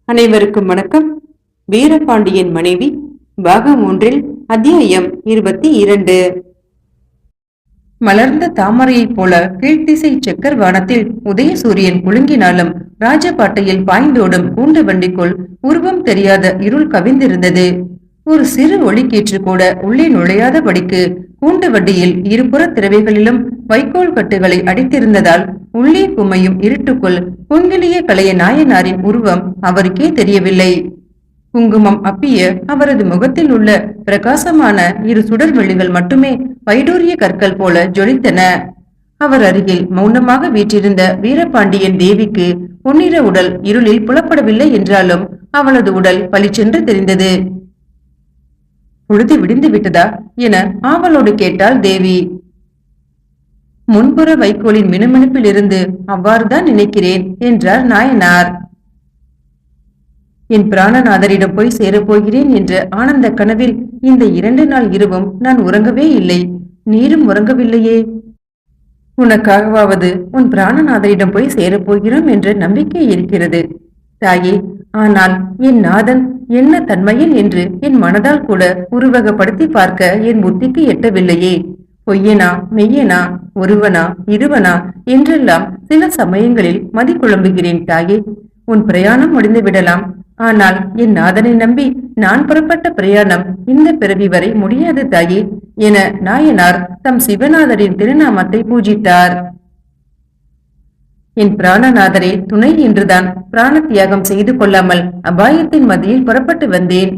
அனைவருக்கும் வணக்கம். வீரபாண்டியன் மனைவி பாகம் 1 அத்தியாயம் 22. மலர்ந்த தாமரையைப் போல கீழ்த்திசை செக்கர் வானத்தில் உதயசூரியன் குலுங்கினாலும் ராஜபாட்டையில் பாய்ந்தோடும் கூண்டு வண்டிக்குள் உருவம் தெரியாத இருள் கவிந்திருந்தது. ஒரு சிறு ஒளிக்கீற்று கூட உள்ளே நுழையாதபடிக்கு கூண்டு வண்டியில் இருபுற திரவைகளிலும் வைக்கோல் கட்டுகளை அடித்திருந்ததால் உள்ளே குமையும் இருட்டுக்குள் குங்கிலிய கலைய நாயனாரின் உருவம் அவருக்கே தெரியவில்லை. குங்குமம் அப்பிய அவரது முகத்தில் உள்ள பிரகாசமான இரு சுடர் வெளிகள் மட்டுமே வைடூரிய கற்கள் போல ஜொலித்தன. அவர் அருகில் மௌனமாக வீற்றிருந்த வீரபாண்டியன் தேவிக்கு பொன்னிற உடல் இருளில் புலப்படவில்லை என்றாலும் அவளது உடல் பளிச்சென்று தெரிந்தது. பொழுது விடிந்து விட்டதா என ஆவலோடு கேட்டாள் தேவி. முன்புற வைக்கோலின் மினுமினுப்பில் இருந்து அவ்வாறுதான் நினைக்கிறேன் என்றார் நாயனார். என் பிராணநாதரிடம் போய் சேரப்போகிறேன் என்ற ஆனந்த கனவில் இந்த 2 நாள் இரவும் நான் உறங்கவே இல்லை. நீரும் உறங்கவில்லையே. உனக்காகவாவது உன் பிராணநாதரிடம் போய் சேரப்போகிறோம் என்ற நம்பிக்கை இருக்கிறது தாயே. ஆனால் என் நாதன் என்ன தன்மையன் என்று என் மனதால் கூட உருவகப்படுத்தி பார்க்க என் புத்திக்கு எட்டவில்லையே. பொய்யனா மெய்யனா ஒருவனா இருவனா என்றெல்லாம் சில சமயங்களில் மதி குழம்புகிறேன் தாயே. உன் பிரயாணம் முடிந்து விடலாம். ஆனால் என் நாதனை நம்பி நான் புறப்பட்ட பிரயாணம் இந்த பிறவி வரை முடியாது தாயே என நாயனார் தம் சிவநாதரின் திருநாமத்தை பூஜித்தார். என் பிராணநாதரே துணை என்றுதான் பிராண தியாகம் செய்து கொள்ளாமல் அபாயத்தின் மத்தியில் புறப்பட்டு வந்தேன்.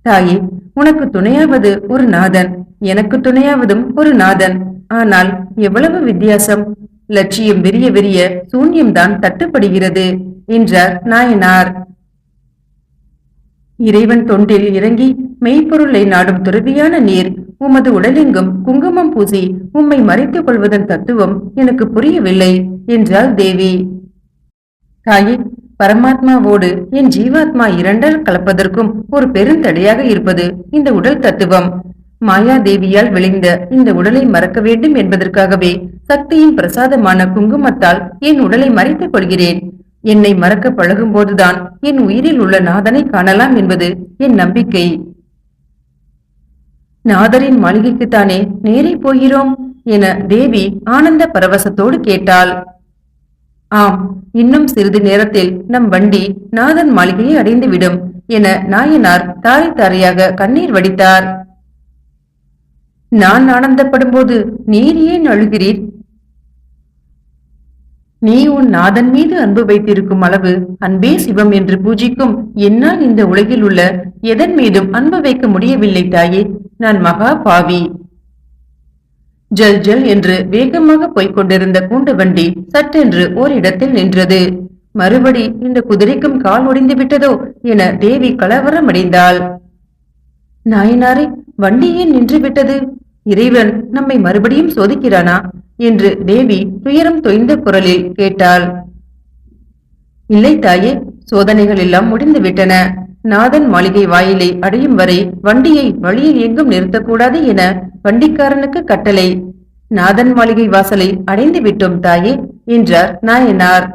தாயே, உனக்கு துணையாவது ஒரு நாதன், எனக்கு துணையாவதும் ஒரு நாதன். ஆனால் எவ்வளவு வித்தியாசம்! லட்சியம் விரிய விரிய சூன்யம்தான் தட்டுப்படுகிறது என்றார் நாயனார். இறைவன் தொண்டில் இறங்கி மெய்ப்பொருளை நாடும் துறவியான நீர் உமது உடலெங்கும் குங்குமம் பூசி உம்மை மறைத்துக் கொள்வதன் தத்துவம் எனக்கு புரியவில்லை என்றாள் தேவி. தாயே, பரமாத்மாவோடு என் ஜீவாத்மா இரண்டர் கலப்பதற்கும் ஒரு பெருந்தடையாக இருப்பது இந்த உடல் தத்துவம். மாயாதேவியால் விளைந்த இந்த உடலை மறக்க வேண்டும் என்பதற்காகவே சக்தியின் பிரசாதமான குங்குமத்தால் என் உடலை மறைத்துக் கொள்கிறேன். என்னை மறக்க பழகும் போதுதான் என் உயிரில் உள்ள நாதனை காணலாம் என்பது என் நம்பிக்கை. நாதரின் மாளிகைக்குத்தானே நேரே போகிறோம் என தேவி ஆனந்த பரவசத்தோடு கேட்டாள். ஆம், இன்னும் சிறிது நேரத்தில் நம் வண்டி நாதன் மாளிகையை அடைந்துவிடும் என நாயனார் தாரை தாரையாக கண்ணீர் வடித்தார். நான் ஆனந்தப்படும் போது நீர் ஏன் அழுகிறீர்? நீ உன் நாதன் மீது அன்பு வைத்திருக்கும் அளவு அன்பே சிவம் என்று பூஜிக்கும் என்னால் இந்த உலகில் உள்ள எதன் மீதும் அன்பு வைக்க முடியவில்லை தாயே. நான் மகா பாவி. ஜல் ஜல் என்று வேகமாக போய்கொண்டிருந்த கூண்டு வண்டி சட்டென்று ஓரிடத்தில் நின்றது. மறுபடி இந்த குதிரைக்கும் கால் ஒடிந்து விட்டதோ என தேவி கலவரமடைந்தாள். நாயனாரே, வண்டி ஏன் நின்று விட்டது? இறைவன் நம்மை மறுபடியும் சோதிக்கிறானா என்று தேவி துயரம் தொய்ந்த குரலில் கேட்டாள். இல்லை தாயே, சோதனைகள் எல்லாம் முடிந்து விட்டன. நாதன் மாளிகை வாயிலை அடையும் வரை வண்டியை வழியில் எங்கும் நிறுத்தக்கூடாது என வண்டிக்காரனுக்கு கட்டளை. நாதன் மாளிகை வாசலை அடைந்து விட்டோம் தாயே என்றார் நாயனார்.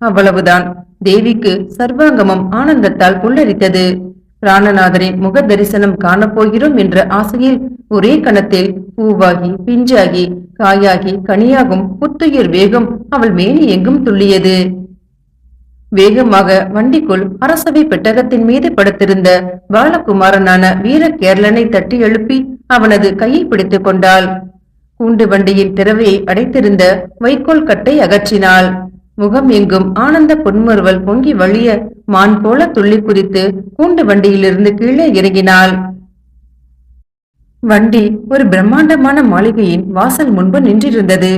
அவ்வளவுதான். தேவிக்கு சர்வாங்கமும் ஆனந்தத்தால் புல்லரித்தது. பிராணநாதரின் முக தரிசனம் காணப்போகிறோம் என்ற ஆசையில் ஒரே கணத்தில் பூவாகி பிஞ்சாகி காயாகி கனியாகும் புத்துயிர் வேகம் அவள் மேனி எங்கும் துள்ளியது. வேகமாக வண்டிக்குள் அரசவை பெட்டகத்தின் மீது படுத்திருந்த பாலகுமாரனான வீர கேரளனை தட்டி எழுப்பி அவனது கையை பிடித்துக் கொண்டாள். கூண்டு வண்டியின் திறவையை அடைத்திருந்த வைக்கோல் கட்டை அகற்றினாள். முகம் எங்கும் ஆனந்த பொன்முறுவல் பொங்கி வழிய மான் போல துள்ளி குதித்து கூண்டு வண்டியிலிருந்து கீழே இறங்கினாள். வண்டி ஒரு பிரம்மாண்டமான மாளிகையின் வாசல் முன்பு நின்றிருந்தது.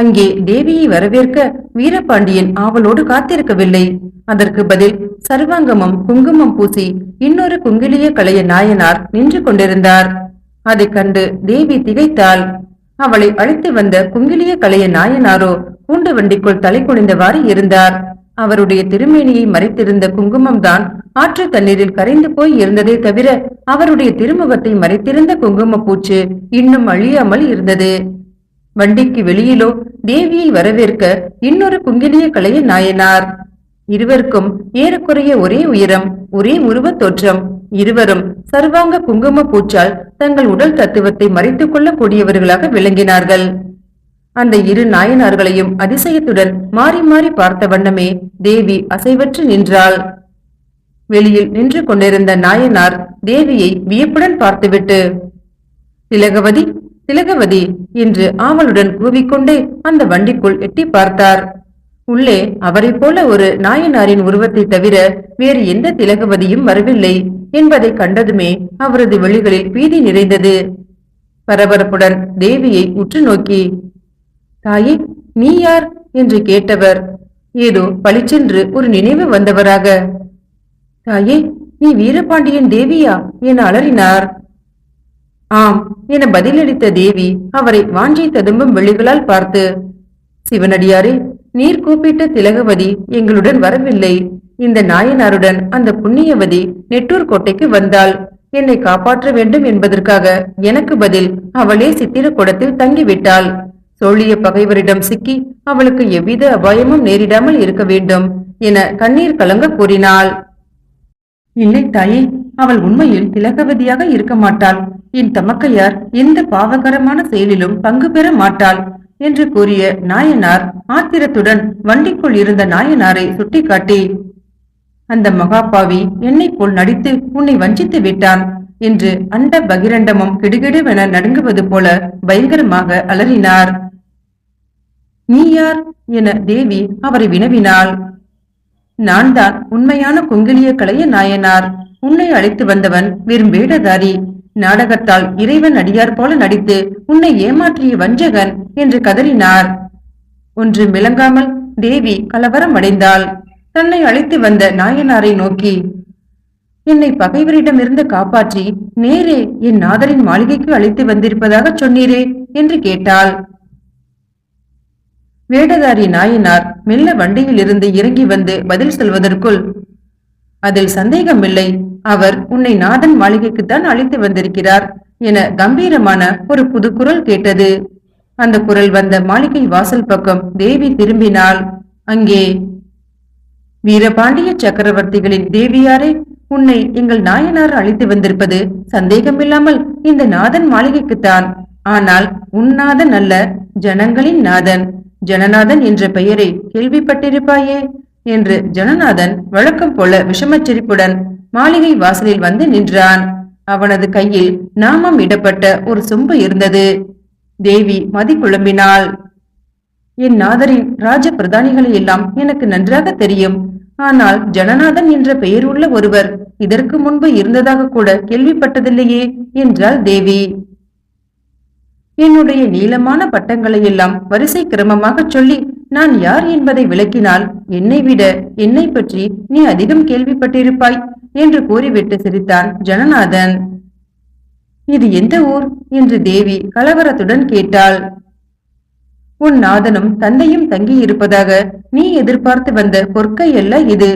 அங்கே தேவியை வரவேற்க வீரபாண்டியன் ஆவலோடு காத்திருக்கவில்லை. அதற்கு பதில் சர்வாங்கமும் குங்குமம் பூசி இன்னொரு குங்கிலிய கலைய நாயனார் நின்று கொண்டிருந்தார். அதை கண்டு தேவி திகைத்தாள். அவளை அழைத்து வந்த குங்கிலிய கலைய நாயனாரோ கூண்டு வண்டிக்குள் தலை குனிந்தவாறு இருந்தார். அவருடைய திருமேனியை மறைத்திருந்த குங்குமம் தான் ஆற்று தண்ணீரில் கரைந்து போய் இருந்ததே தவிர அவருடைய திருமுகத்தை மறைத்திருந்த குங்கும பூச்சு இன்னும் அழியாமல் இருந்தது. வண்டிக்கு வெளியிலோ தேவியை வரவேற்க இன்னொரு குங்கிலிய கலைய நாயனார். இருவருக்கும் ஏறக்குறைய ஒரே உயரம், ஒரே உருவத் தோற்றம். இருவரும் சர்வாங்க குங்கும பூச்சால் தங்கள் உடல் தத்துவத்தை மறைத்துக் கொள்ளக்கூடியவர்களாக விளங்கினார்கள். அந்த இரு நாயனார்களையும் அதிசயத்துடன் மாறி மாறி பார்த்த வண்ணமே தேவி அசைவற்று நின்றாள். வெளியில் நின்று கொண்டிருந்த நாயனார் தேவியை வியப்புடன் பார்த்துவிட்டு, திலகவதி, திலகவதி என்று ஆவலுடன் கூவிக்கொண்டே அந்த வண்டிக்குள் எட்டி பார்த்தார். உள்ளே அவரை போல ஒரு நாயனாரின் உருவத்தை தவிர வேறு எந்த திலகவதியும் வரவில்லை என்பதை கண்டதுமே அவரது விழிகளில் பீதி நிறைந்தது. பரபரப்புடன் தேவியை உற்று நோக்கி, தாயே, நீ யார் என்று கேட்டவர் ஏதோ பளிச்சென்று ஒரு நினைவு வந்தவராக, தாயே, நீ வீரபாண்டியன் தேவியா என அலறினார். ஆம் என பதிலளித்த தேவி அவரை வாஞ்சை ததும்பும் விழிகளால் பார்த்து, சிவனடியாரே, நீர் கூப்பிட்ட திலகவதி எங்களுடன் வரவில்லை. இந்த நாயனாருடன் அந்த புண்ணியவதி நெட்டூர் கோட்டைக்கு வந்தாள். என்னை காப்பாற்ற வேண்டும் என்பதற்காக எனக்கு பதில் அவளே சித்திரக்கூடத்தில் தங்கிவிட்டாள். சோழிய பகைவரிடம் சிக்கி அவளுக்கு எவ்வித அபாயமும் நேரிடாமல் இருக்க வேண்டும் என கண்ணீர் கலங்க கூறினாள். இல்லை தாயே, அவள் உண்மையில் திலகவதியாக இருக்க மாட்டாள். என் தமக்கையார் எந்த பாவகரமான செயலிலும் பங்கு பெற மாட்டாள் என்று கூறிய நாயனார் ஆத்திரத்துடன் வண்டிக்குள் இருந்த நாயனாரை சுட்டிக்காட்டி, அந்த மகாபாவி என்னை போல் நடித்து உன்னை வஞ்சித்து விட்டான் என்று அண்ட பகிரண்டமும் கிடுகிடுவென நடுங்குவது போல பயங்கரமாக அலறினார். நீ யார் என தேவி அவரை வினவினாள். நான் தான் உண்மையான குங்கிலிய கலைய நாயனார். உன்னை அழைத்து வந்தவன் வெறும் வேடதாரி. நாடகத்தால் இறைவன் அடியார் போல நடித்து உன்னை ஏமாற்றிய வஞ்சகன் என்று கதறினார். ஒன்று விளங்காமல் தேவி கலவரம் அடைந்தாள். தன்னை அழைத்து வந்த நாயனாரை நோக்கி, என்னை பகைவரிடமிருந்து காப்பாற்றி நேரே என் நாதரின் மாளிகைக்கு அழைத்து வந்திருப்பதாக சொன்னீரே என்று கேட்டாள். வேடதாரி நாயனார் மெல்ல வண்டியில் இருந்து இறங்கி வந்து பதில் சொல்வதற்குள், அதில் சந்தேகமில்லை, அவர் உன்னை நாதன் மாளிகைக்குத்தான் அழைத்து வந்திருக்கிறார் என கம்பீரமான ஒரு புது குரல் கேட்டது. அந்த குரல் வந்த மாளிகை வாசல் பக்கம் தேவி திரும்பினாள். அங்கே, வீரபாண்டிய சக்கரவர்த்திகளின் தேவியாரே, உன்னை எங்கள் நாயனார் அழைத்து வந்திருப்பது சந்தேகமில்லாமல் இந்த நாதன் மாளிகைக்குத்தான். ஆனால் உன் நாதன் அல்ல, ஜனங்களின் நாதன். ஜனநாதன் என்ற பெயரை கேள்விப்பட்டிருப்பாயே என்று ஜனநாதன் வழக்கம் போல விஷமச்சிரிப்புடன் மாளிகை வாசலில் வந்து நின்றான். அவனது கையில் நாமம் இடப்பட்ட ஒரு சொம்பு இருந்தது. தேவி மதி குழம்பினாள். என் நாதரின் ராஜ பிரதானிகளை எல்லாம் எனக்கு நன்றாக தெரியும். ஆனால் ஜனநாதன் என்ற பெயர் உள்ள ஒருவர் இதற்கு முன்பு இருந்ததாக கூட கேள்விப்பட்டதில்லையே என்றாள் தேவி. என்னுடைய நீளமான பட்டங்களை எல்லாம் வரிசை கிரமமாக சொல்லி நான் யார் என்பதை விளக்கினால் என்னை விட என்னை பற்றி நீ அதிகம் கேள்விப்பட்டிருப்பாய் என்று கூறிவிட்டு சிரித்தான் ஜனநாதன். இது எந்த ஊர் என்று தேவி கலவரத்துடன் கேட்டாள். உன் நாதனும் தந்தையும் தங்கி இருப்பதாக நீ எதிர்பார்த்து வந்த பொற்கை அல்ல இது.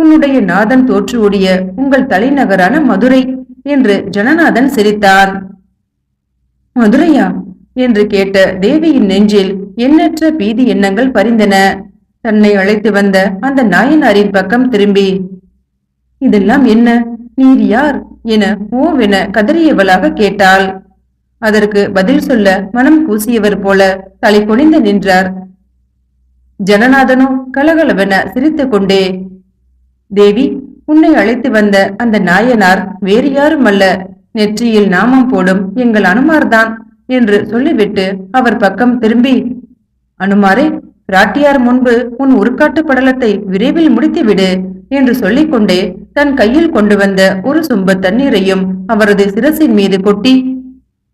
உன்னுடைய நாதன் தோற்று ஓடிய உங்கள் தலைநகரான மதுரை என்று ஜனநாதன் சிரித்தான். மதுரையா என்று கேட்ட தேவியின் நெஞ்சில் எண்ணற்ற பீதி எண்ணங்கள் பரிந்தன. தன்னை அழைத்து வந்த அந்த நாயனாரின் பக்கம் திரும்பி, இதெல்லாம் என்ன, நீர் யார் என ஓவென கதறியவளாக கேட்டாள். அதற்கு பதில் சொல்ல மனம் கூசியவர் போல தலை குனிந்து நின்றார். ஜனநாதனோ கலகலவென சிரித்துக் கொண்டே, தேவி, உன்னை அழைத்து வந்த அந்த நாயனார் வேறு யாரும் அல்ல, நெற்றியில் நாமம் போடும் எங்கள் அனுமார்தான் என்று சொல்லிவிட்டு அவர் பக்கம் திரும்பி, அனுமாரே, பிராட்டியார் முன்பு உன் உருக்காட்டு படலத்தை விரைவில் முடித்துவிடு என்று சொல்லிக்கொண்டே தன் கையில் கொண்டு வந்த ஒரு சொம்பு தண்ணீரையும் அவரது சிரசின் மீது கொட்டி,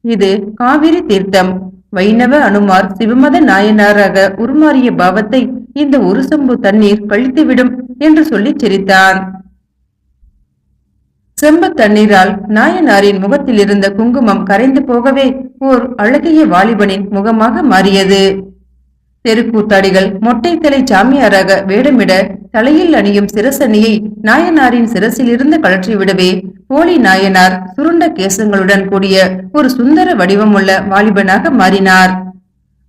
இது காவிரி தீர்த்தம். வைணவ அனுமார் சிவமத நாயனாராக உருமாறிய பாவத்தை இந்த ஒரு சொம்பு தண்ணீர் கழித்துவிடும் என்று சொல்லி சிரித்தான். செம்பு தண்ணீரால் நாயனாரின் முகத்தில் இருந்த குங்குமம் கரைந்து போகவே ஓர் அழகிய வாலிபனின் முகமாக மாறியது. தெருக்கூத்தாடிகள் மொட்டை தலை சாமியாராக வேடமிட தலையில் அணியும் சிரசணியை நாயனாரின் சிரசிலிருந்து கழற்றிவிடவே போலி நாயனார் சுருண்ட கேசங்களுடன் கூடிய ஒரு சுந்தர வடிவமுள்ள வாலிபனாக மாறினார்.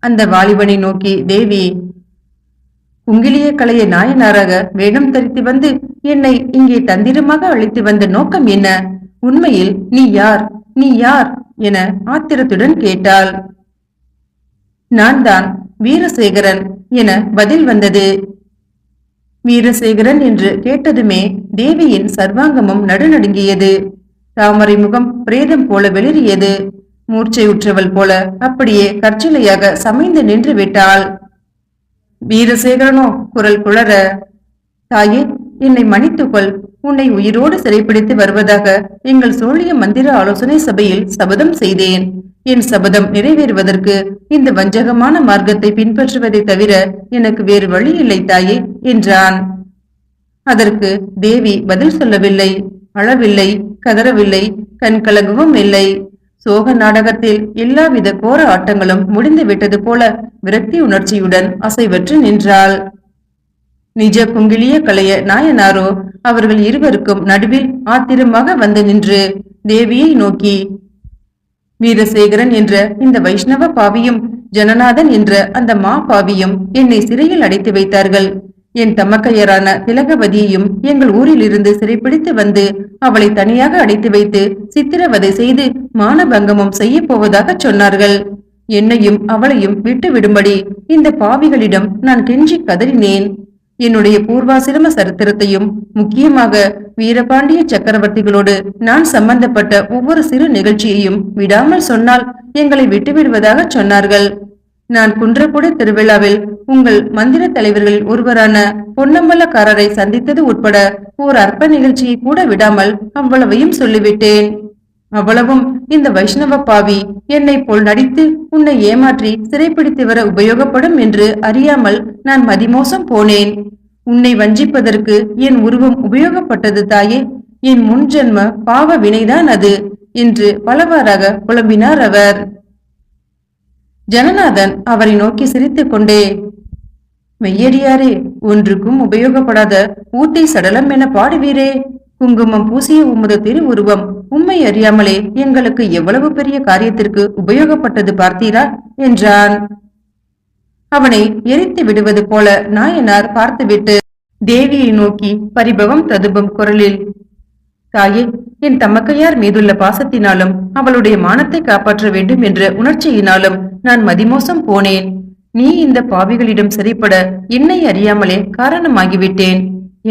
அந்த வாலிபனை நோக்கி தேவி, குங்கிலிய கலைய நாயனாராக வேடம் தரித்து வந்து என்னை இங்கே தந்திரமாக அழைத்து வந்த நோக்கம் என்ன? உண்மையில் நீ யார்? நீ யார் என ஆத்திரத்துடன் கேட்டாள். நான் தான் வீரசேகரன் என பதில் வந்தது. வீரசேகரன் என்று கேட்டதுமே தேவியின் சர்வாங்கமும் நடுநடுங்கியது. தாமரை முகம் பிரேதம் போல வெளிரியது. மூர்ச்சையுற்றவள் போல அப்படியே கற்சிலையாக சமைந்து நின்று விட்டாள். வீரசேகரனோ குரல் குளற, தாயே, என்னை மன்னித்துக்கொள். உன்னை உயிரோடு சிறைப்பிடித்து வருவதாக எங்கள் சோழிய மந்திர ஆலோசனை சபையில் சபதம் செய்தேன். என் சபதம் நிறைவேறுவதற்கு இந்த வஞ்சகமான மார்க்கத்தை பின்பற்றுவதை தவிர எனக்கு வேறு வழி இல்லை தாயே என்றான். அதற்கு தேவி பதில் சொல்லவில்லை, அழவில்லை, கதறவில்லை, கண் கலங்கவும் இல்லை. சோக நாடகத்தில் எல்லாவித கோர ஆட்டங்களும் முடிந்து விட்டது போல விரக்தி உணர்ச்சியுடன் அசைவற்று நின்றாள். நிஜ குங்கிலிய கலைய நாயனாரோ அவர்கள் இருவருக்கும் நடுவில் ஆத்திரமாக வந்து நின்று தேவியை நோக்கி, வீரசேகரன் என்ற இந்த வைஷ்ணவ பாவியும் ஜனநாதன் என்ற அந்த மா பாவியும் என்னை சிறையில் அடைத்து வைத்தார்கள். என் தமக்கையரான திலகவதியையும் எங்கள் ஊரில் இருந்து சிறைப்பிடித்து வந்து அவளை தனியாக அடைத்து வைத்து சித்திரவதை செய்து மானபங்கமும் செய்ய போவதாக சொன்னார்கள். என்னையும் அவளையும் விட்டு விடும்படி இந்த பாவிகளிடம் நான் கெஞ்சி கதறினேன். என்னுடைய பூர்வாசிரம சரித்திரத்தையும் முக்கியமாக வீரபாண்டிய சக்கரவர்த்திகளோடு நான் சம்பந்தப்பட்ட ஒவ்வொரு சிறு நிகழ்ச்சியையும் விடாமல் சொன்னால் எங்களை விட்டுவிடுவதாக சொன்னார்கள். நான் குன்றக்குடி திருவிழாவில் உங்கள் மந்திர தலைவர்களில் ஒருவரான பொன்னம்பலக்காரரை சந்தித்தது உட்பட ஓர் அற்ப நிகழ்ச்சியை கூட விடாமல் அவ்வளவையும் சொல்லிவிட்டேன். அவ்வளவும் இந்த வைஷ்ணவ பாவி என்னை போல் நடித்து உன்னை ஏமாற்றி சிறைப்பிடித்து வர உபயோகப்படும் என்று அறியாமல் நான் மதிமோசம் போனேன். உன்னை வஞ்சிப்பதற்கு என் உருவம் உபயோகப்பட்டது தாயே. என் முன்ஜென்ம பாவ வினைதான் அது என்று பலவாறாக புலம்பினார் அவர். ஜனநாதன் அவரை நோக்கி சிரித்துக் கொண்டே, மெய்யடியாரே, ஒன்றுக்கும் உபயோகப்படாத ஊத்தை சடலம் என பாடுவீரே. குங்குமம் பூசிய உமது திரு உருவம் உம்மை அறியாமலே எங்களுக்கு எவ்வளவு பெரிய காரியத்திற்கு உபயோகப்பட்டது பார்த்தீரா என்றான். அவனை எரித்து விடுவது போல நாயனார் பார்த்துவிட்டு தேவியை நோக்கி பரிபவம் ததும்பும் குரலில், தாயே, என் தமக்கையார் மீதுள்ள பாசத்தினாலும் அவளுடைய மானத்தை காப்பாற்ற வேண்டும் என்ற உணர்ச்சியினாலும் நான் மதிமோசம் போனேன். நீ இந்த பாவிகளிடம் சரிப்பட என்னை அறியாமலே காரணமாகிவிட்டேன்.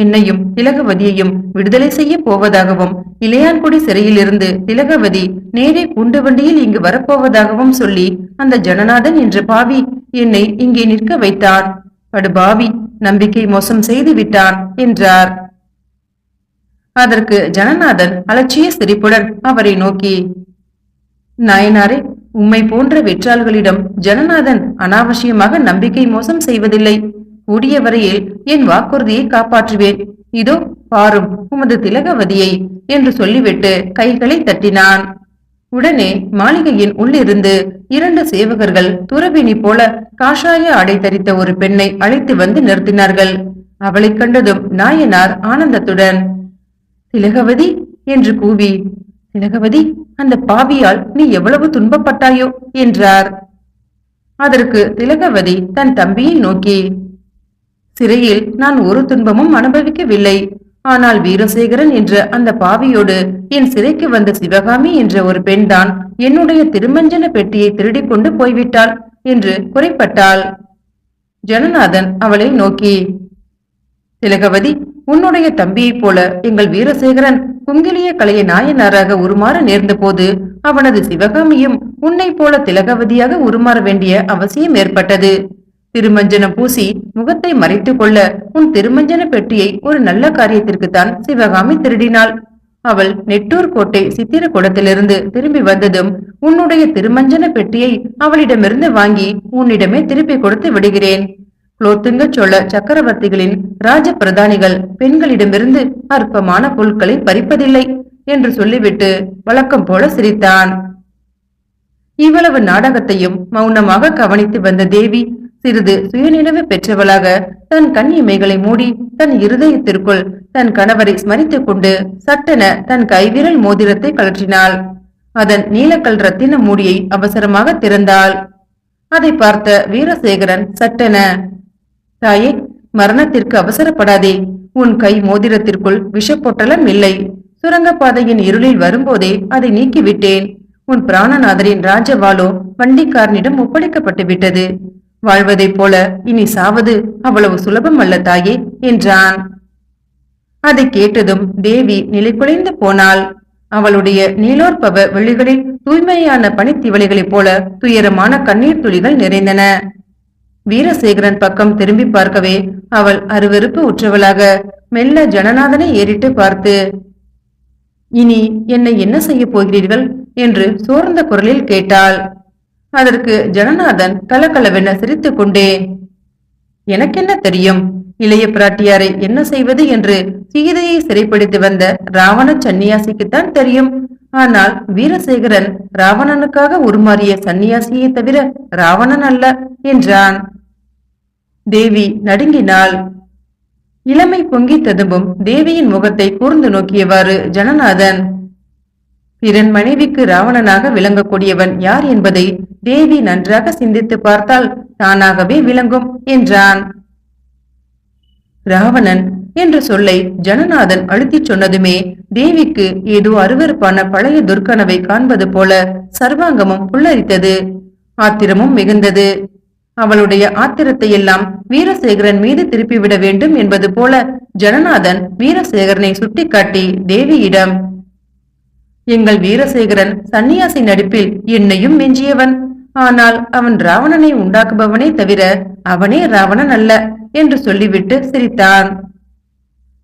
என்னையும் திலகவதியையும் விடுதலை செய்ய போவதாகவும் இளையான்குடி சிறையிலிருந்து திலகவதி நேரே குண்டு வண்டியில் இங்கு வரப்போவதாகவும் சொல்லி அந்த ஜனநாதன் என்ற பாவி என்னை இங்கே நிற்க வைத்தான். படுபாவி, நம்பிக்கை மோசம் செய்து விட்டான் என்றார். அதற்கு ஜனநாதன் அலட்சிய சிரிப்புடன் அவரை நோக்கி, நாயனாரே, உம்மை போன்ற வெற்றாள்களிடம் ஜனநாதன் அனாவசியமாக நம்பிக்கை மோசம் செய்வதில்லை. கூடிய வரையில் என் வாக்குறுதியை காப்பாற்றுவேன். இதோ பாரும் உமது திலகவதியை என்று சொல்லிவிட்டு கைகளை தட்டினான். உடனே மாளிகையின் உள்ளிருந்து 2 சேவகர்கள் துறவினி போல காஷாய ஆடை தரித்த ஒரு பெண்ணை அழைத்து வந்து நிறுத்தினார்கள். அவளை கண்டதும் நாயனார் ஆனந்தத்துடன், திலகவதி என்று கூவி, திலகவதி, அந்த பாவியால் நீ எவ்வளவு துன்பப்பட்டாயோ என்றார். அதற்கு திலகவதி தன் தம்பியை நோக்கி, சிறையில் நான் ஒரு துன்பமும் அனுபவிக்கவில்லை. ஆனால் வீரசேகரன் என்ற அந்த பாவியோடு என் சிறைக்கு வந்த சிவகாமி என்ற ஒரு பெண்தான் என்னுடைய திருமஞ்சன பெட்டியை திருடிக் கொண்டு போய்விட்டாள் என்று குறைப்பட்டாள். ஜனநாதன் அவளை நோக்கி, திலகவதி, உன்னுடைய தம்பியைப் போல எங்கள் வீரசேகரன் குங்கிலிய கலைய நாயனாராக உருமாற நேர்ந்த போது அவனது சிவகாமியும் உன்னை போல திலகவதியாக உருமாற வேண்டிய அவசியம் ஏற்பட்டது. திருமஞ்சனம் பூசி முகத்தை மறைத்துக் கொள்ள உன் திருமஞ்சன பெட்டியை ஒரு நல்ல காரியத்திற்குத்தான் சிவகாமி திருடினாள். அவள் நெட்டூர் கோட்டை சித்திரக்கூடத்திலிருந்து திரும்பி வந்ததும் உன்னுடைய திருமஞ்சன பெட்டியை அவளிடமிருந்து வாங்கி உன்னிடமே திருப்பி கொடுத்து விடுகிறேன். குலோத்துங்க சோழ சக்கரவர்த்திகளின் ராஜ பிரதானிகள் பெண்களிடமிருந்து அற்பமான பொருட்களை பறிப்பதில்லை என்று சொல்லிவிட்டு வழக்கம் போல சிரித்தான். இவ்வளவு நாடகத்தையும் மௌனமாக கவனித்து வந்த தேவி சிறிது சுயநினைவு பெற்றவளாக தன் கண் இமைகளை மூடி தன் இருதயத்திற்குள் தன் கணவரை ஸ்மரித்துக் கொண்டு சட்டென தன் கைவிரல் மோதிரத்தை கழற்றினாள். அதன் நீலக்கல் ரத்தின மூடியை அவசரமாக திறந்தாள். அதை பார்த்த வீரசேகரன் சட்டென, தாயே, மரணத்திற்கு அவசரப்படாதே. உன் கை மோதிரத்திற்குள் விஷப்பொட்டலம் இல்லை. சுரங்கப்பாதையின் இருளில் வரும்போதே அதை நீக்கிவிட்டேன். உன் பிராணநாதரின் ராஜவாளோ வண்டிக்காரனிடம் ஒப்படைக்கப்பட்டு விட்டது. வாழ்வதைப் போல இனி சாவது அவ்வளவு சுலபம் அல்ல தாயே என்றான். அதை கேட்டதும் தேவி நிலை குலைந்து போனாள். அவளுடைய நீலோற்பவ விழிகளில் தூய்மையான பனித்திவளைகளைப் போல துயரமான கண்ணீர் துளிகள் நிறைந்தன. வீரசேகரன் பக்கம் திரும்பி பார்க்கவே அவள் அருவருப்பு உற்றவளாக மெல்ல ஜனநாதனை ஏறிட்டு பார்த்து, இனி என்னை என்ன செய்ய போகிறீர்கள் என்று சோர்ந்த குரலில் கேட்டாள். அதற்கு ஜனநாதன் கலகலவென சிரித்துக் கொண்டே, எனக்கென்ன தெரியும், இளைய பிராட்டியாரை என்ன செய்வது என்று சீதையை சிறைப்பிடித்து வந்த ராவண சன்னியாசிக்குத்தான் தெரியும். ஆனால் வீரசேகரன் ராவணனுக்காக உருமாறிய சன்னியாசியை தவிர ராவணன் அல்ல என்றான். தேவி நடுங்கினாள். இளமை பொங்கி ததும்பும் தேவியின் முகத்தை கூர்ந்து நோக்கியவாறு ஜனநாதன், பிறன் மனைவிக்கு ராவணனாக விளங்கக்கூடியவன் யார் என்பதை தேவி நன்றாக சிந்தித்து பார்த்தால் தானாகவே விளங்கும் என்றான். ராவணன் என்ற சொல்லை ஜனநாதன் அழுத்திச் சொன்னதுமே தேவிக்கு ஏதோ அருவருப்பான பழைய துர்க்கனவை காண்பது போல சர்வாங்கமும் புல்லரித்தது. ஆத்திரமும் மிகுந்தது. அவளுடைய ஆத்திரத்தை எல்லாம் வீரசேகரன் மீது திருப்பிவிட வேண்டும் என்பது போல ஜனநாதன் வீரசேகரனை சுட்டிக்காட்டி தேவியிடம், எங்கள் வீரசேகரன் சன்னியாசி நடிப்பில் என்னையும் மிஞ்சியவன். ஆனால் அவன் ராவணனை உண்டாக்குபவனே தவிர அவனே ராவணன் அல்ல என்று சொல்லிவிட்டு சிரித்தான்.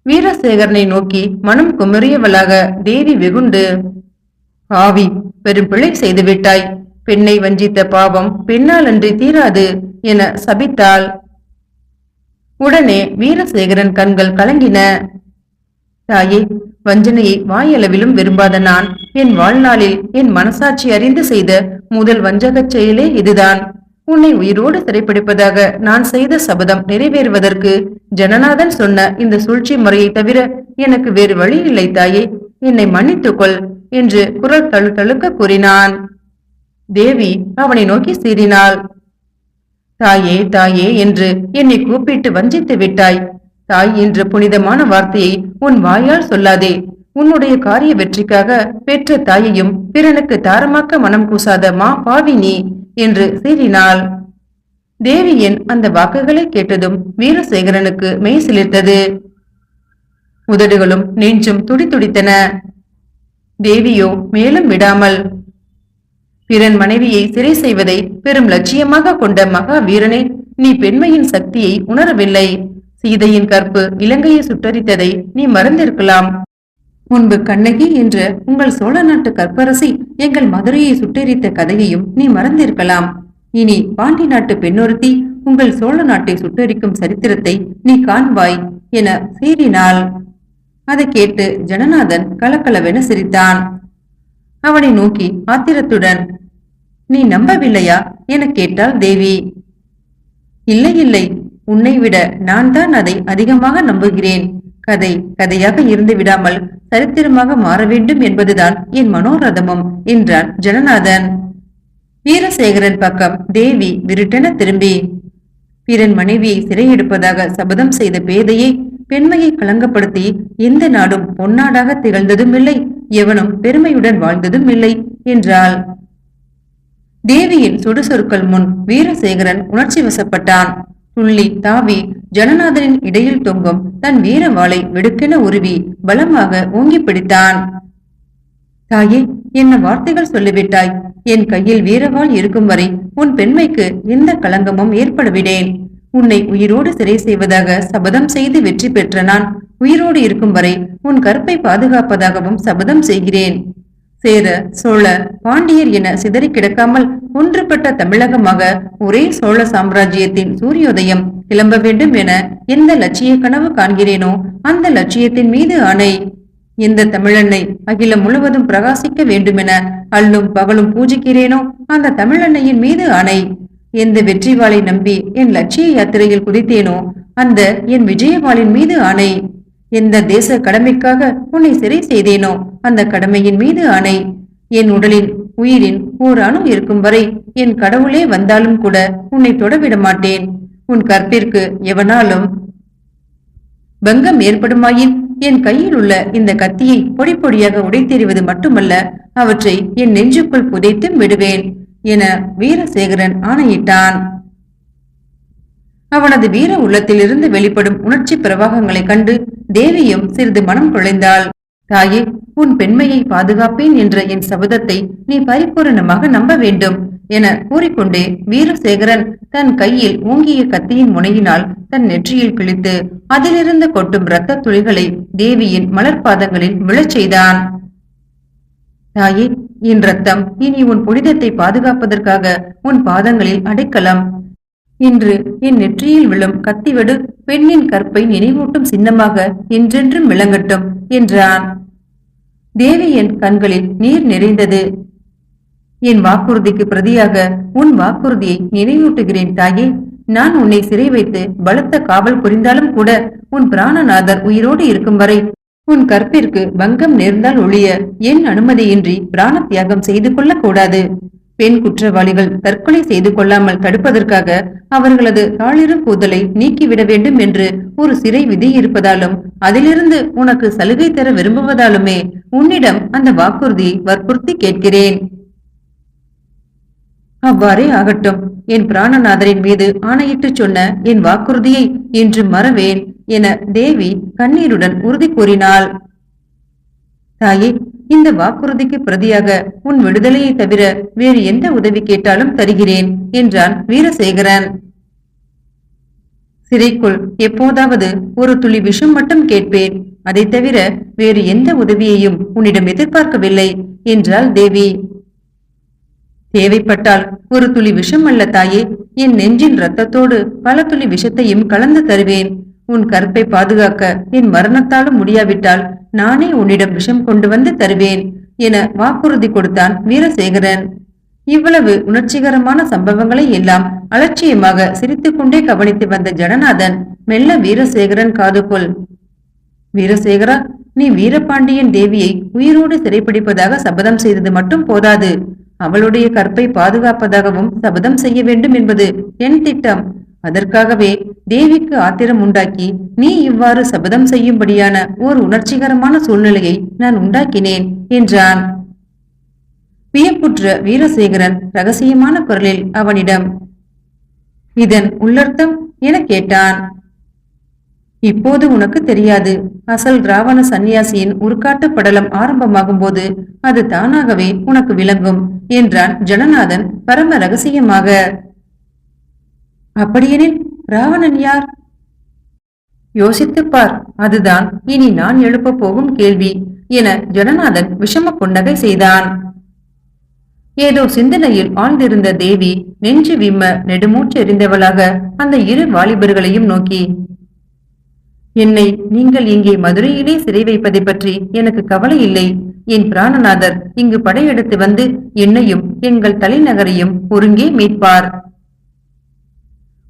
வீரசேகரனை நோக்கி மனம் குமரியவளாக தேவி வெகுண்டு, ஆவி, பெரும் பிழை செய்துவிட்டாய். பெண்ணை வஞ்சித்த பாவம் பெண்ணால் அன்றி தீராது என சபித்தாள். உடனே வீரசேகரன் கண்கள் கலங்கின. தாயே, வஞ்சனையை வாயளவிலும் விரும்பாத நான் என் வாழ்நாளில் என் மனசாட்சி அறிந்து செய்த முதல் வஞ்சகச் செயலே இதுதான். உன்னை உயிரோடு சிறைப்பிடிப்பதாக நான் செய்த சபதம் நிறைவேறுவதற்கு ஜனநாதன் சொன்ன இந்த சூழ்ச்சி முறையை தவிர எனக்கு வேறு வழி இல்லை தாயே, என்னை மன்னித்துக்கொள் என்று குரல் தழுக்க கூறினான். தேவி அவனை நோக்கி சீறினாள். தாயே தாயே என்று என்னை கூப்பிட்டு வஞ்சித்து விட்டாய். தாய் என்ற புனிதமான வார்த்தையை உன் வாயால் சொல்லாதே. உன்னுடைய காரிய வெற்றிக்காக பெற்ற தாயையும் பிறனுக்கு தாரமாக்க மனம் கூசாத மா பாவி நீ என்று சீறினாள். தேவியின் அந்த வாக்குகளை கேட்டதும் வீரசேகரனுக்கு மெய் சிலிர்த்தது. உதடுகளும் நெஞ்சும் துடித்துடித்தன. தேவியோ மேலும் விடாமல், பிறன் மனைவியை சிறை செய்வதை பெரும் லட்சியமாக கொண்ட மகா வீரனே, நீ பெண்மையின் சக்தியை உணரவில்லை. சீதையின் கற்பு இலங்கையை சுட்டரித்ததை நீ மறந்திருக்கலாம். முன்பு கண்ணகி என்ற உங்கள் சோழ நாட்டு கற்பரசி எங்கள் மதுரையை சுட்டெரித்த கதையையும் நீ மறந்திருக்கலாம். இனி பாண்டி நாட்டு பெண்ணொருத்தி உங்கள் சோழ நாட்டை சுட்டெரிக்கும் சரித்திரத்தை நீ காண்பாய் என சீறினாள். அதை கேட்டு ஜனநாதன் கலக்கலவென சிரித்தான். அவனை நோக்கி ஆத்திரத்துடன், நீ நம்பவில்லையா என கேட்டாள் தேவி. இல்லை இல்லை, உன்னை விட நான் தான் அதை அதிகமாக நம்புகிறேன். கதை கதையாக இருந்து விடாமல் சரித்திரமாக மாற வேண்டும் என்பதுதான் என் மனோரதமும் என்றான் ஜனநாதன். வீரசேகரன் பக்கம் தேவி விருட்டென திரும்பி, பிறன் மனைவியை சிறையெடுப்பதாக சபதம் செய்த பேதையை பெண்மையை களங்கப்படுத்தி எந்த நாடும் பொன்னாடாக திகழ்ந்ததும் இல்லை, எவனும் பெருமையுடன் வாழ்ந்ததும் இல்லை என்றாள். தேவியின் சுடுசொற்கள் முன் வீரசேகரன் உணர்ச்சி வசப்பட்டான். துள்ளி தாவி ஜனநாதனின் இடையில் தொங்கும் தன் வீர வாளை வெடுக்கென உருவி பலமாக ஓங்கி பிடித்தான். தாயே, என்ன வார்த்தைகள் சொல்லிவிட்டாய். என் கையில் வீரவாள் இருக்கும் வரை உன் பெண்மைக்கு எந்த களங்கமும் ஏற்படவிடேன். உன்னை உயிரோடு சிறை செய்வதாக சபதம் செய்து வெற்றி பெற்ற நான் உயிரோடு இருக்கும் வரை உன் கற்பை பாதுகாப்பதாகவும் சபதம் செய்கிறேன். சேர, சோழ, பாண்டியர் என சிதறி கிடக்காமல் ஒன்றுபட்ட தமிழகமாக ஒரே சோழ சாம்ராஜ்யத்தின் சூரியோதயம் கிளம்ப வேண்டும் என எந்த லட்சிய கனவு காண்கிறேனோ அந்த லட்சியத்தின் மீது ஆணை. எந்த தமிழன்னை அகிலம் முழுவதும் பிரகாசிக்க வேண்டுமென அல்லும் பகலும் பூஜிக்கிறேனோ அந்த தமிழன்னையின் மீது ஆணை. எந்த வெற்றி வாளை நம்பி என் லட்சிய யாத்திரையில் குதித்தேனோ அந்த என் விஜயவாளின் மீது ஆணை. எந்த தேச கடமைக்காக உன்னை சிறை செய்தேனோ அந்த கடமையின் மீது ஆணை. என் உடலின் உயிரின் ஓர் அணு இருக்கும் வரை என் கடவுளே வந்தாலும் கூட உன்னை தொடவிட மாட்டேன். உன் கற்பிற்கு எவனாலும் பங்கம் ஏற்படுமாயின் என் கையில் உள்ள இந்த கத்தியை பொடி பொடியாக உடைத்தெறிவது மட்டுமல்ல, அவற்றை என் நெஞ்சுக்குள் புதைத்தும் விடுவேன் என வீரசேகரன் ஆணையிட்டான். அவனது வீர உள்ளத்திலிருந்து வெளிப்படும் உணர்ச்சி பிரவாகங்களை கண்டு தேவியும் சிறிது மனம் குழைந்தாள். தாயே, உன் பெண்மையை பாதுகாப்பேன் என்ற என் சபதத்தை நீ பரிபூரணமாக நம்ப வேண்டும் என கூறிக்கொண்டே வீரசேகரன் தன் கையில் ஓங்கிய கத்தியின் முனையினால் தன் நெற்றியில் கிழித்து அதிலிருந்து கொட்டும் இரத்த துளிகளை தேவியின் மலர்பாதங்களில் விழச் செய்தான். தாயே, என் ரத்தம் இனி உன் புனிதத்தை பாதுகாப்பதற்காக உன் பாதங்களில் அடைக்கலாம். இன்று என் நெற்றியில் விழும் கத்திவடு பெண்ணின் கற்பை நினைவூட்டும் சின்னமாக என்றென்றும் விளங்கட்டும் என்றான். தேவியின் கண்களில் நீர் நிறைந்தது. என் வாக்குறுதிக்கு பிரதியாக உன் வாக்குறுதியை நினைவூட்டுகிறேன் தாயே. நான் உன்னை சிறை வைத்து பலத்த காவல் புரிந்தாலும் கூட உன் பிராணநாதர் உயிரோடு இருக்கும் வரை உன் கற்பிற்கு பங்கம் நேர்ந்தால் ஒழிய என் அனுமதியின்றி பிராண தியாகம் செய்து கொள்ள கூடாது. பெண் குற்றவாளிகள் தற்கொலை செய்து கொள்ளாமல் தடுப்பதற்காக அவர்களது தாளிரும் கூதலை நீக்கிவிட வேண்டும் என்று ஒரு சிறை விதி இருப்பதாலும் அதிலிருந்து உனக்கு சலுகை தர விரும்புவதாலுமே உன்னிடம் அந்த வாக்குறுதியை வற்புறுத்தி கேட்கிறேன். அவ்வாறே ஆகட்டும். என் பிராணநாதரின் மீது ஆணையிட்டு சொன்ன என் வாக்குறுதியை இன்று மறவேன் என தேவி கண்ணீருடன் உறுதி கூறினாள். தாயே, இந்த வாக்குறுதிக்கு பிரதியாக உன் விடுதலையை தவிர வேறு எந்த உதவி கேட்டாலும் தருகிறேன் என்றான் வீரசேகரன். சிறைக்குள் எப்போதாவது ஒரு துளி விஷம் மட்டும் கேட்பேன். அதை தவிர வேறு எந்த உதவியையும் உன்னிடம் எதிர்பார்க்கவில்லை என்றாள் தேவி. தேவைப்பட்டால் ஒரு துளி விஷம் அல்ல தாயே, என் நெஞ்சின் ரத்தத்தோடு பல துளி விஷத்தையும் கலந்து தருவேன். உன் கற்பை பாதுகாக்க என் மரணத்தாலும் முடியாவிட்டால் நானே உன்னிடம் விஷம் கொண்டு வந்து தருவேன் என வாக்குறுதி கொடுத்தான் வீரசேகரன். இவ்வளவு உணர்ச்சிகரமான சம்பவங்களை எல்லாம் அலட்சியமாக சிரித்துக்கொண்டே கவனித்து வந்த ஜனநாதன் மெல்ல வீரசேகரன் காதுக்குள், வீரசேகரா, நீ வீரபாண்டியன் தேவியை உயிரோடு சிறைப்பிடிப்பதாக சபதம் செய்தது மட்டும் போதாது, அவளுடைய கற்பை பாதுகாப்பதாகவும் சபதம் செய்ய வேண்டும் என்பது என் திட்டம். அதற்காகவே தேவிக்கு ஆத்திரம் உண்டாக்கி நீ இவ்வாறு சபதம் செய்யும்படியான ஒரு உணர்ச்சிகரமான சூழ்நிலையை நான் உண்டாக்கினேன் என்றான். வியப்புற்ற வீரசேகரன் ரகசியமான குரலில் அவனிடம், இதன் உள்ளர்த்தம் என கேட்டான். இப்போது உனக்கு தெரியாது. அசல் ராவண சந்நியாசியின் உருக்காட்டு படலம் ஆரம்பமாகும் போது அது தானாகவே உனக்கு விளங்கும் என்றான் ஜனநாதன் பரம ரகசியமாக. அப்படியெனில் ராவணன் யார்? யோசித்துப்பார், அதுதான் இனி நான் எழுப்ப போகும் கேள்வி என ஜனநாதன் விஷம புன்னகை செய்தான். ஏதோ சிந்தனையில் ஆழ்ந்திருந்த தேவி நெஞ்சு விம்ம நெடுமூச்சு எறிந்தவளாக அந்த இரு வாலிபர்களையும் நோக்கி, என்னை நீங்கள் இங்கே மதுரையிலே சிறை வைப்பதை பற்றி எனக்கு கவலை இல்லை. என் பிராணநாதர் இங்கு படையெடுத்து வந்து என்னையும் எங்கள் தலைநகரையும் ஒருங்கே மீட்பார்.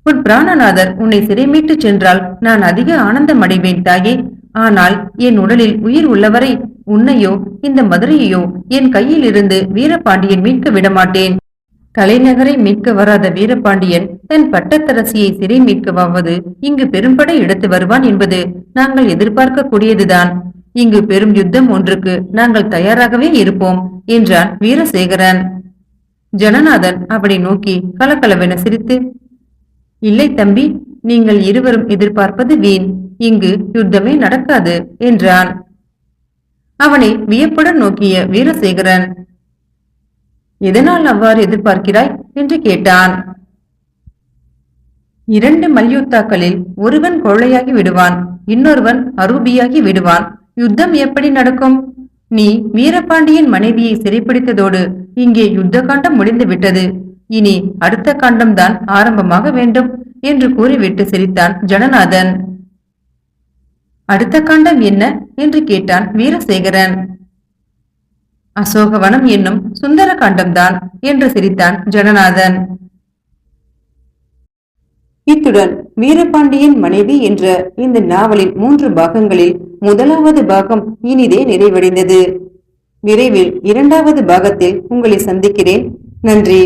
உன் பிராணநாதர் உன்னை சிறை மீட்டு சென்றால் நான் அதிக ஆனந்தம் அடைவேன் தாயே. ஆனால் என் உடலில் உயிர் உள்ளவரை உன்னையோ இந்த மதுரையையோ என் கையில் இருந்து வீரபாண்டியன் மீட்க விடமாட்டேன். தலைநகரை மீட்க வராத வீரபாண்டியன் தன் பட்டத்தரசியை சிறை மீட்கவாவது இங்கு பெரும்படை எடுத்து வருவான் என்பது நாங்கள் எதிர்பார்க்க கூடியதுதான். இங்கு பெரும் யுத்தம் ஒன்றுக்கு நாங்கள் தயாராகவே இருப்போம் என்றான் வீரசேகரன். ஜனநாதன் அவனை நோக்கி கலகலவென சிரித்து, இல்லை தம்பி, நீங்கள் இருவரும் எதிர்பார்ப்பது வீண். இங்கு யுத்தமே நடக்காது என்றான். அவனை வியப்புடன் நோக்கிய வீரசேகரன், எதனால் அவ்வாறு எதிர்பார்க்கிறாய் என்று கேட்டான். 2 மல்யுத்தாக்களில் ஒருவன் கொள்ளையாகி விடுவான், இன்னொருவன் அரூபியாகி விடுவான். யுத்தம் எப்படி நடக்கும்? நீ வீரபாண்டியன் மனைவியை சிறைப்பிடித்ததோடு இங்கே யுத்த காண்டம் முடிந்து விட்டது. இனி அடுத்த காண்டம்தான் ஆரம்பமாக வேண்டும் என்று கூறிவிட்டு சிரித்தான் ஜனநாதன். அடுத்த காண்டம் என்ன என்று கேட்டான் வீரசேகரன். அசோகவனம் என்னும் சுந்தர காண்டம்தான் என்று சிரித்தான் ஜனநாதன். இத்துடன் வீரபாண்டியன் மனைவி என்ற இந்த நாவலின் 3 பாகங்களில் முதலாவது பாகம் இனிதே நிறைவடைந்தது. விரைவில் 2வது பாகத்தில் உங்களை சந்திக்கிறேன். நன்றி.